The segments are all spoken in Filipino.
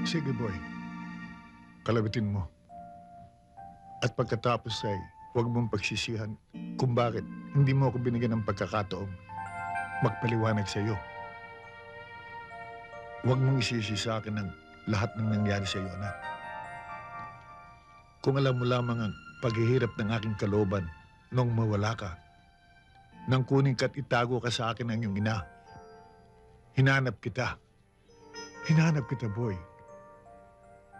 Sige, boy. Kalabitin mo. At pagkatapos ay huwag mong pagsisihan kung bakit hindi mo ako binigyan ng pagkakataong magpaliwanag sa iyo. Huwag mong isisi sa akin ang lahat ng nangyari sa iyo, anak. Kung alam mo lamang ang paghihirap ng aking kalooban nung mawala ka, nang kunin ka at itago ka sa akin ng iyong ina, hinanap kita. Hinanap kita, boy.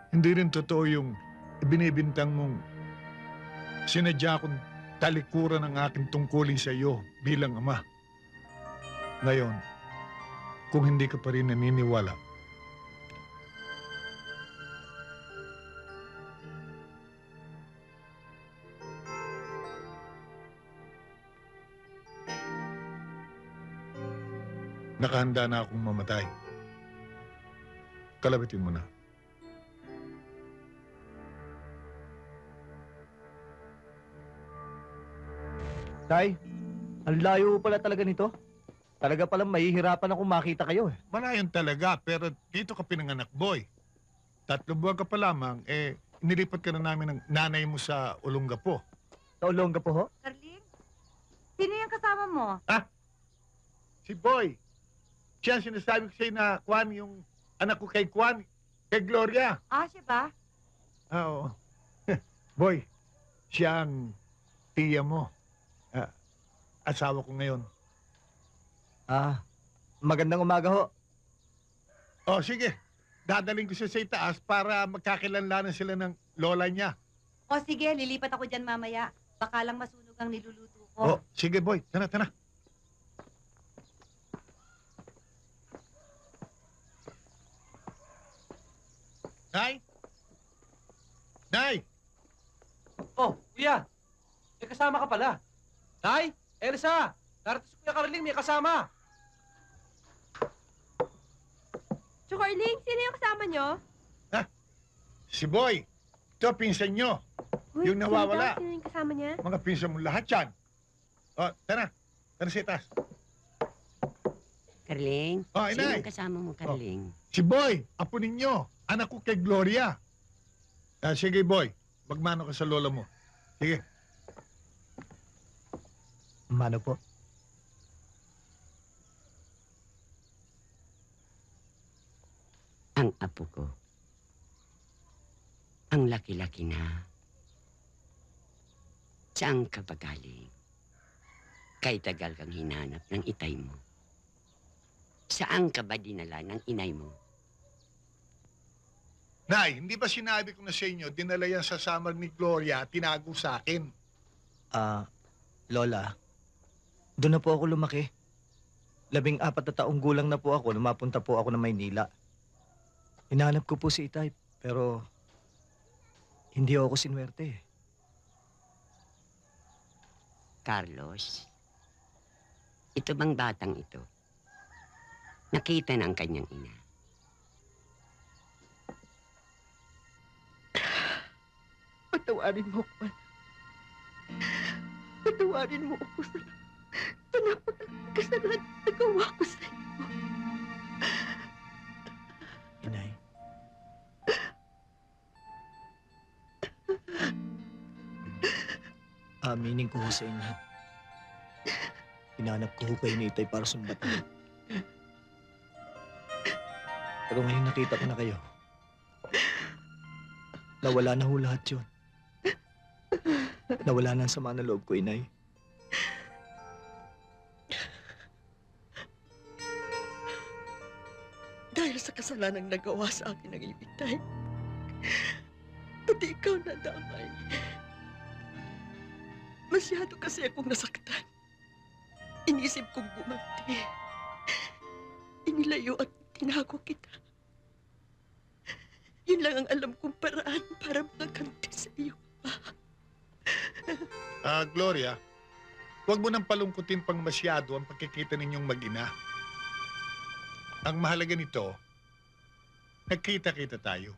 Hindi rin totoo yung ibinibintang mong sinadya kong talikuran ang aking tungkulin sa iyo bilang ama. Ngayon, kung hindi ka pa rin naniniwala, nakahanda na akong mamatay. Kalabitin mo na. Tay, ang layo pala talaga nito. Talaga palang mahihirapan akong makita kayo eh. Malayon talaga, pero dito ka pinanganak, boy. 3 buwan ka pa lamang, nilipat ka na namin ng nanay mo sa Olongapo. Sa Olongapo ho? Carling, sino yung kasama mo? Si Boy. Siya ang sinasabi ko sa'yo na Kwan, yung anak ko kay Kwan, kay Gloria. Siya ba? Oo. Boy, siya ang tiya mo. Asawa ko ngayon. Magandang umaga ho. Oh, sige. Dadaling ko siya sa itaas para magkakilanlanan sila ng lola niya. O sige, lilipat ako dyan mamaya. Baka lang masunog ang niluluto Oh, ko. sige, Boy. Tara, tara. Nay? Nay! Oh, kuya. May kasama ka pala. Tay, Elsa, narito si Kuya Carling, may kasama. Chocorling, sino yung kasama nyo? Si Boy. Ito, pinsan nyo. Yung nawawala. Sino yung kasama niya? Mga pinsan mo lahat yan. Oh, tara. Tara sa itaas. Carling, Oh, sino inay. ang kasama mo, Carling? Si Boy, apo ninyo. Anak ko kay Gloria. Sige, Boy. Magmano ka sa lola mo. Sige. Mano po? Ang apo ko. Ang laki-laki na. Saan ka ba galing? Kay tagal kang hinanap ng itay mo. Saan ka ba dinala ng inay mo? Nay, hindi ba sinabi ko na sa inyo, dinala yan sa summer ni Gloria, tinago sa akin? Lola, doon na po ako lumaki. 14 na taong gulang na po ako nung mapunta po ako ng Maynila. Hinahanap ko po si Itay, pero hindi ako sinwerte eh. Carlos, ito bang batang ito? Nakita na ang kanyang ina. Patawarin mo ako, anak. Patawarin mo ako sa napakasalanan na nagawa ko sa iyo. Inay. Aminin ko ho sa inyo. Hinanap ko ho kayo ni Itay para sumbatan. Pero ngayon nakita ko na kayo. Nawala na ho lahat yun. Nawala na ang sama na loob ko, Inay. Dahil sa kasalanang nagawa sa akin ng iyong Itay, pati ikaw nadamay. Masyado kasi akong nasaktan. Inisip kong gumanti. Inilayo at tinago kita. Yun lang ang alam kong paraan para makaganti sa iyo. Gloria, huwag mo nang palungkutin pang masyado ang pagkikita ninyong mag-ina. Ang mahalaga nito, nagkita-kita tayo.